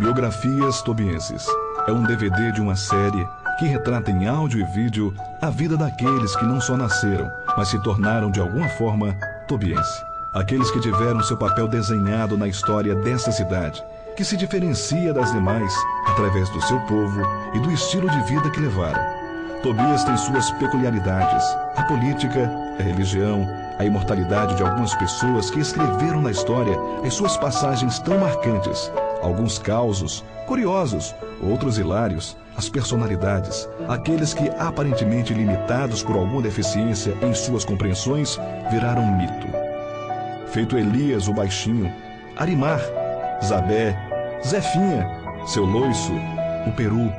Biografias Tobienses é um DVD de uma série que retrata em áudio e vídeo a vida daqueles que não só nasceram, mas se tornaram de alguma forma tobiense. Aqueles que tiveram seu papel desenhado na história dessa cidade, que se diferencia das demais através do seu povo e do estilo de vida que levaram. Tobias tem suas peculiaridades, a política, a religião, a imortalidade de algumas pessoas que escreveram na história as suas passagens tão marcantes, alguns causos, curiosos, outros hilários, as personalidades, aqueles que aparentemente limitados por alguma deficiência em suas compreensões, viraram um mito. Feito Elias o Baixinho, Arimar, Zabé, Zefinha, Seu Loiço, o Peru,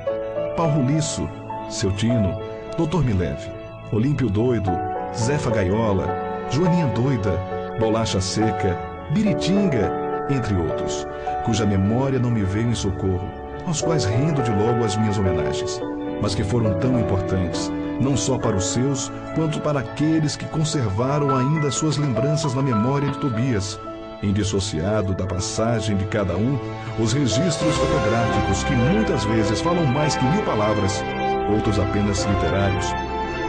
Pau Roliço, Seu Tino, Doutor Mileve, Olímpio Doido, Zefa Gaiola, Joaninha Doida, Bolacha Seca, Biritinga, entre outros, cuja memória não me veio em socorro, aos quais rendo de logo as minhas homenagens, mas que foram tão importantes, não só para os seus, quanto para aqueles que conservaram ainda suas lembranças na memória de Tobias, indissociado da passagem de cada um, os registros fotográficos que muitas vezes falam mais que 1000 palavras, outros apenas literários,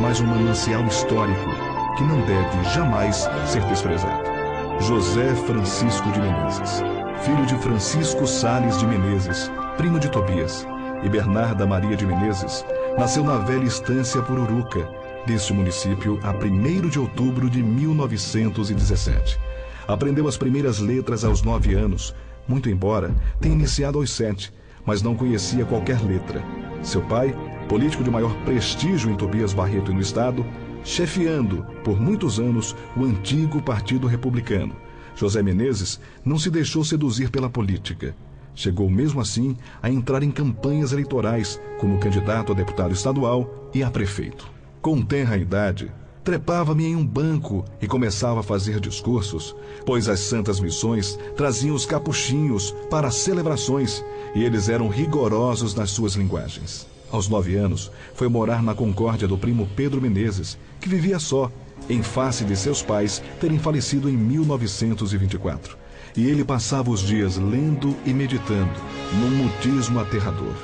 mas um manancial histórico que não deve jamais ser desprezado. José Francisco de Menezes, filho de Francisco Sales de Menezes, primo de Tobias, e Bernarda Maria de Menezes, nasceu na velha estância Pururuca, deste município, a 1º de outubro de 1917. Aprendeu as primeiras letras aos 9 anos, muito embora tenha iniciado aos 7, mas não conhecia qualquer letra. Seu pai, político de maior prestígio em Tobias Barreto e no estado, chefiando por muitos anos o antigo Partido Republicano, José Menezes não se deixou seduzir pela política. Chegou mesmo assim a entrar em campanhas eleitorais como candidato a deputado estadual e a prefeito. Com tenra idade, trepava-me em um banco e começava a fazer discursos, pois as santas missões traziam os capuchinhos para as celebrações e eles eram rigorosos nas suas linguagens. Aos 9 anos, foi morar na Concórdia do primo Pedro Menezes, que vivia só, em face de seus pais terem falecido em 1924. E ele passava os dias lendo e meditando, num mutismo aterrador.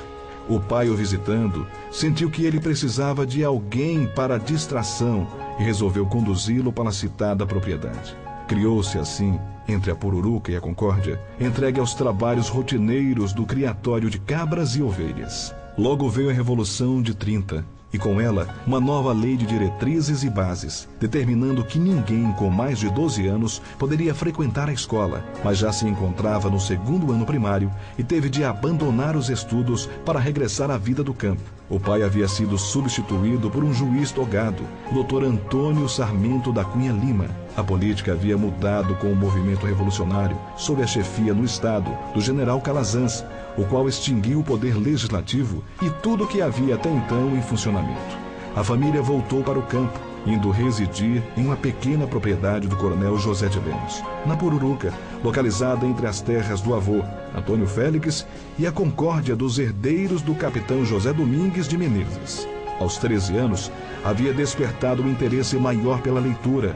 O pai o visitando, sentiu que ele precisava de alguém para distração e resolveu conduzi-lo para a citada propriedade. Criou-se assim, entre a Pururuca e a Concórdia, entregue aos trabalhos rotineiros do criatório de cabras e ovelhas. Logo veio a Revolução de 30, e com ela uma nova lei de diretrizes e bases, determinando que ninguém com mais de 12 anos poderia frequentar a escola, mas já se encontrava no 2º ano primário e teve de abandonar os estudos para regressar à vida do campo. O pai havia sido substituído por um juiz togado, o Dr. Antônio Sarmento da Cunha Lima. A política havia mudado com o movimento revolucionário, sob a chefia no estado do general Calazans, o qual extinguiu o poder legislativo e tudo o que havia até então em funcionamento. A família voltou para o campo, indo residir em uma pequena propriedade do coronel José de Lemos, na Pururuca, localizada entre as terras do avô, Antônio Félix, e a Concórdia dos herdeiros do capitão José Domingues de Menezes. Aos 13 anos, havia despertado um interesse maior pela leitura,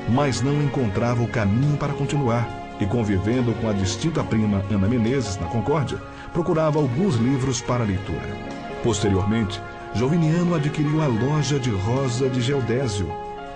mas não encontrava o caminho para continuar, e convivendo com a distinta prima Ana Menezes na Concórdia, procurava alguns livros para a leitura. Posteriormente, Joviniano adquiriu a loja de Rosa de Geodésio,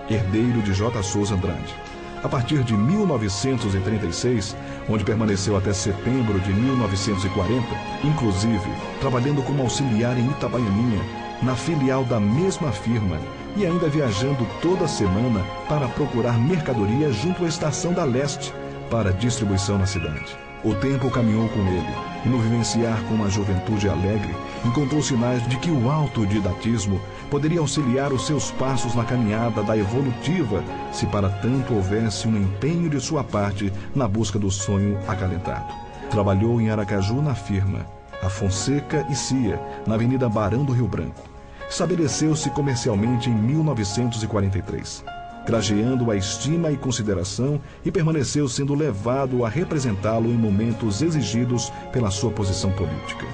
herdeiro de J. Souza Andrade. A partir de 1936, onde permaneceu até setembro de 1940, inclusive trabalhando como auxiliar em Itabaianinha, na filial da mesma firma, e ainda viajando toda semana para procurar mercadoria junto à Estação da Leste, para distribuição na cidade. O tempo caminhou com ele, e no vivenciar com uma juventude alegre, encontrou sinais de que o autodidatismo poderia auxiliar os seus passos na caminhada da evolutiva, se para tanto houvesse um empenho de sua parte na busca do sonho acalentado. Trabalhou em Aracaju na firma A Fonseca e Cia, na Avenida Barão do Rio Branco. Estabeleceu-se comercialmente em 1943. Grajeando a estima e consideração, e permaneceu sendo levado a representá-lo em momentos exigidos pela sua posição política.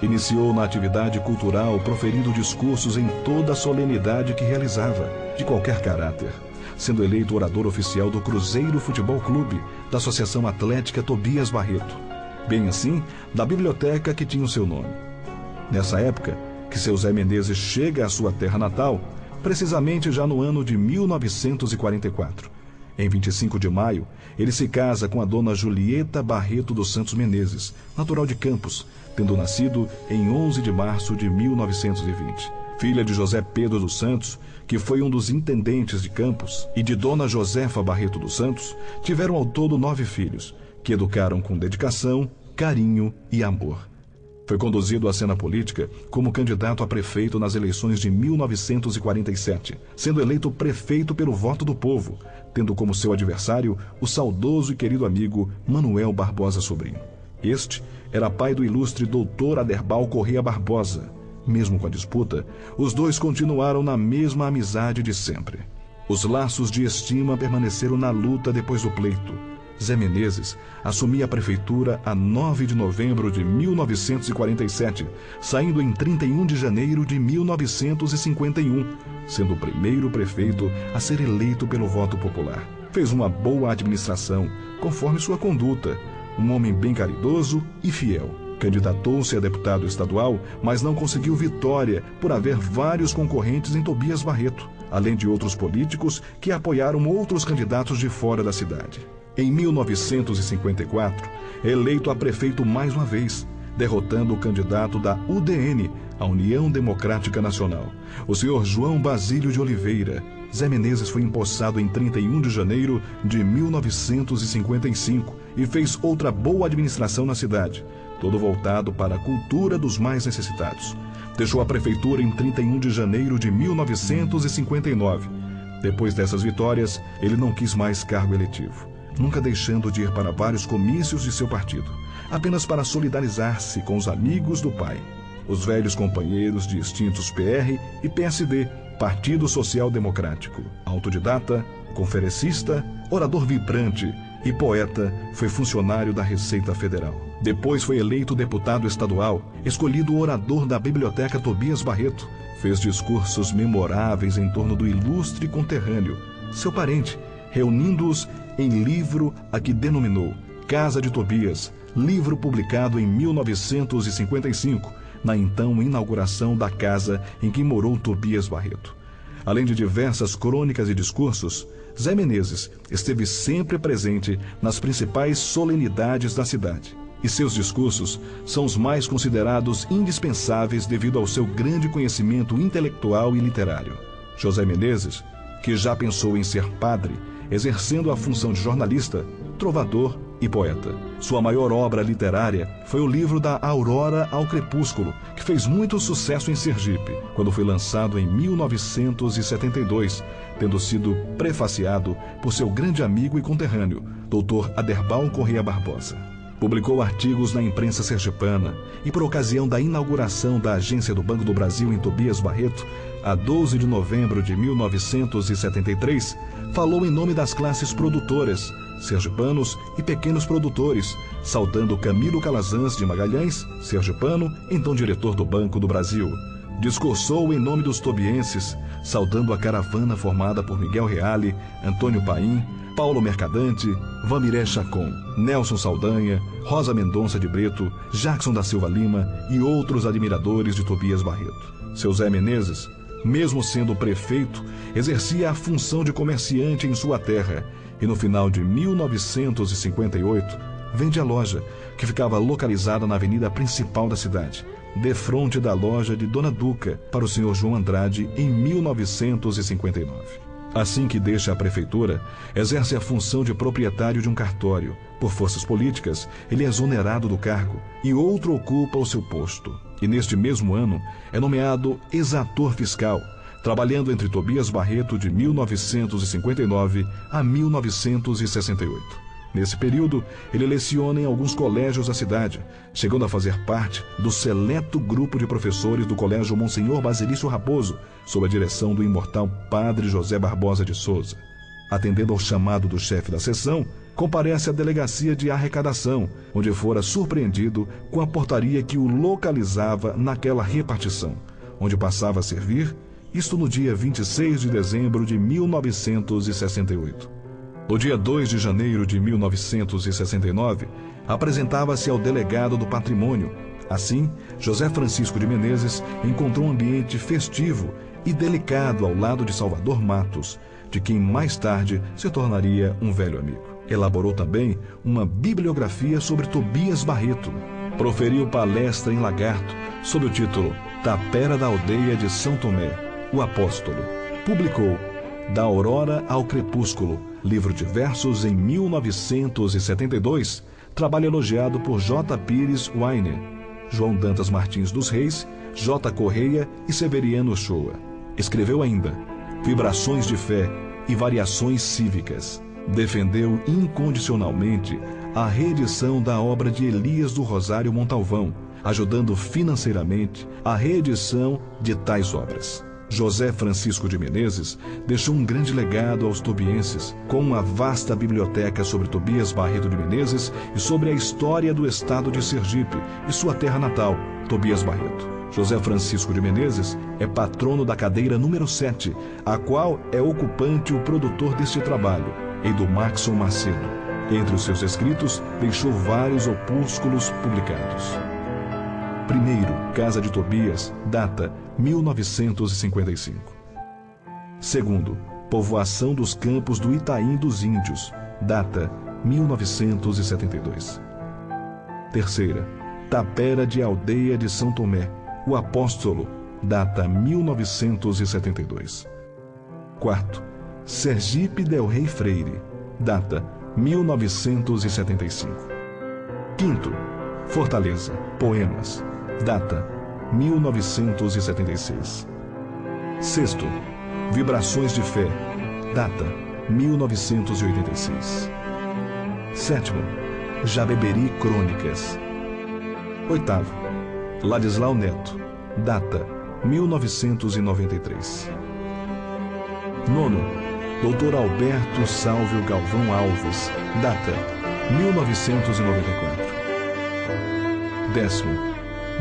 Iniciou na atividade cultural, proferindo discursos em toda a solenidade que realizava, de qualquer caráter, sendo eleito orador oficial do Cruzeiro Futebol Clube, da Associação Atlética Tobias Barreto. bem assim da biblioteca que tinha o seu nome. Nessa época que seu Zé Menezes chega à sua terra natal, precisamente já no ano de 1944. Em 25 de maio, ele se casa com a dona Julieta Barreto dos Santos Menezes, natural de Campos, tendo nascido em 11 de março de 1920. Filha de José Pedro dos Santos, que foi um dos intendentes de Campos, e de dona Josefa Barreto dos Santos, tiveram ao todo 9 filhos, que educaram com dedicação, carinho e amor. Foi conduzido à cena política como candidato a prefeito nas eleições de 1947, sendo eleito prefeito pelo voto do povo, tendo como seu adversário o saudoso e querido amigo Manuel Barbosa Sobrinho. Este era pai do ilustre doutor Aderbal Corrêa Barbosa. Mesmo com a disputa, os dois continuaram na mesma amizade de sempre. Os laços de estima permaneceram na luta depois do pleito. Zé Menezes assumia a prefeitura a 9 de novembro de 1947, saindo em 31 de janeiro de 1951, sendo o primeiro prefeito a ser eleito pelo voto popular. Fez uma boa administração, conforme sua conduta, um homem bem caridoso e fiel. Candidatou-se a deputado estadual, mas não conseguiu vitória por haver vários concorrentes em Tobias Barreto, além de outros políticos que apoiaram outros candidatos de fora da cidade. Em 1954, eleito a prefeito mais uma vez, derrotando o candidato da UDN, a União Democrática Nacional, o senhor João Basílio de Oliveira. Zé Menezes foi empossado em 31 de janeiro de 1955 e fez outra boa administração na cidade, todo voltado para a cultura dos mais necessitados. Deixou a prefeitura em 31 de janeiro de 1959. Depois dessas vitórias, ele não quis mais cargo eletivo, nunca deixando de ir para vários comícios de seu partido, apenas para solidarizar-se com os amigos do pai, os velhos companheiros de extintos PR e PSD, Partido Social Democrático. Autodidata, conferencista, orador vibrante e poeta, foi funcionário da Receita Federal. Depois foi eleito deputado estadual, escolhido orador da Biblioteca Tobias Barreto. Fez discursos memoráveis em torno do ilustre conterrâneo, seu parente, reunindo-os em livro a que denominou Casa de Tobias, livro publicado em 1955, na então inauguração da casa em que morou Tobias Barreto. Além de diversas crônicas e discursos, Zé Menezes esteve sempre presente nas principais solenidades da cidade, e seus discursos são os mais considerados indispensáveis devido ao seu grande conhecimento intelectual e literário. José Menezes, que já pensou em ser padre, exercendo a função de jornalista, trovador e poeta. Sua maior obra literária foi o livro Da Aurora ao Crepúsculo, que fez muito sucesso em Sergipe, quando foi lançado em 1972, tendo sido prefaciado por seu grande amigo e conterrâneo, Dr. Aderbal Corrêa Barbosa. Publicou artigos na imprensa sergipana e, por ocasião da inauguração da agência do Banco do Brasil em Tobias Barreto, a 12 de novembro de 1973, falou em nome das classes produtoras, sergipanos e pequenos produtores, saudando Camilo Calazans de Magalhães, sergipano, então diretor do Banco do Brasil. Discursou em nome dos tobienses, saudando a caravana formada por Miguel Reale, Antônio Paim, Paulo Mercadante, Vamiré Chacon, Nelson Saldanha, Rosa Mendonça de Brito, Jackson da Silva Lima e outros admiradores de Tobias Barreto. Seu Zé Menezes, mesmo sendo prefeito, exercia a função de comerciante em sua terra e no final de 1958 vende a loja, que ficava localizada na avenida principal da cidade, defronte da loja de Dona Duca, para o senhor João Andrade em 1959. Assim que deixa a prefeitura, exerce a função de proprietário de um cartório. Por forças políticas, ele é exonerado do cargo e outro ocupa o seu posto. E neste mesmo ano é nomeado exator fiscal, trabalhando entre Tobias Barreto de 1959 a 1968. Nesse período, ele leciona em alguns colégios da cidade, chegando a fazer parte do seleto grupo de professores do Colégio Monsenhor Basilício Raposo, sob a direção do imortal Padre José Barbosa de Souza. Atendendo ao chamado do chefe da seção, comparece à delegacia de arrecadação, onde fora surpreendido com a portaria que o localizava naquela repartição, onde passava a servir, isto no dia 26 de dezembro de 1968. No dia 2 de janeiro de 1969, apresentava-se ao delegado do patrimônio. Assim, José Francisco de Menezes encontrou um ambiente festivo e delicado ao lado de Salvador Matos, de quem mais tarde se tornaria um velho amigo. Elaborou também uma bibliografia sobre Tobias Barreto. Proferiu palestra em Lagarto, sob o título Tapera da Aldeia de São Tomé, o Apóstolo. Publicou Da Aurora ao Crepúsculo, livro de versos em 1972, trabalho elogiado por J. Pires Weiner, João Dantas Martins dos Reis, J. Correia e Severiano Ochoa. Escreveu ainda Vibrações de Fé e Variações Cívicas. Defendeu incondicionalmente a reedição da obra de Elias do Rosário Montalvão, ajudando financeiramente a reedição de tais obras. José Francisco de Menezes deixou um grande legado aos tobienses, com uma vasta biblioteca sobre Tobias Barreto de Menezes e sobre a história do estado de Sergipe e sua terra natal, Tobias Barreto. José Francisco de Menezes é patrono da cadeira número 7, a qual é ocupante o produtor deste trabalho, Eidomaxon Macedo. Entre os seus escritos, deixou vários opúsculos publicados. Primeiro, Casa de Tobias, data 1955. Segundo, Povoação dos Campos do Itaim dos Índios, data 1972. Terceira, Tapera de Aldeia de São Tomé, o Apóstolo, data 1972. Quarto, Sergipe del Rei Freire, data 1975. Quinto, Fortaleza, Poemas, data 1976. Sexto, Vibrações de Fé, data 1986. Sétimo, Jabeberi Crônicas. Oitavo, Ladislau Neto, data 1993. Nono, Dr. Alberto Sálvio Galvão Alves, data 1994. Décimo,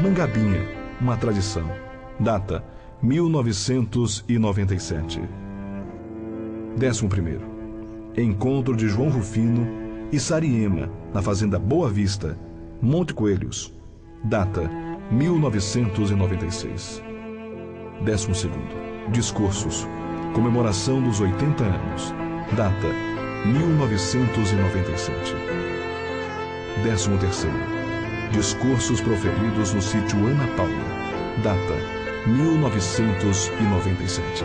Mangabinha, uma tradição, data 1997. 11º, Encontro de João Rufino e Sariema, na Fazenda Boa Vista, Monte Coelhos, data 1996. 12º, Discursos, comemoração dos 80 anos, data 1997. 13º, Discursos proferidos no sítio Ana Paula, data 1997.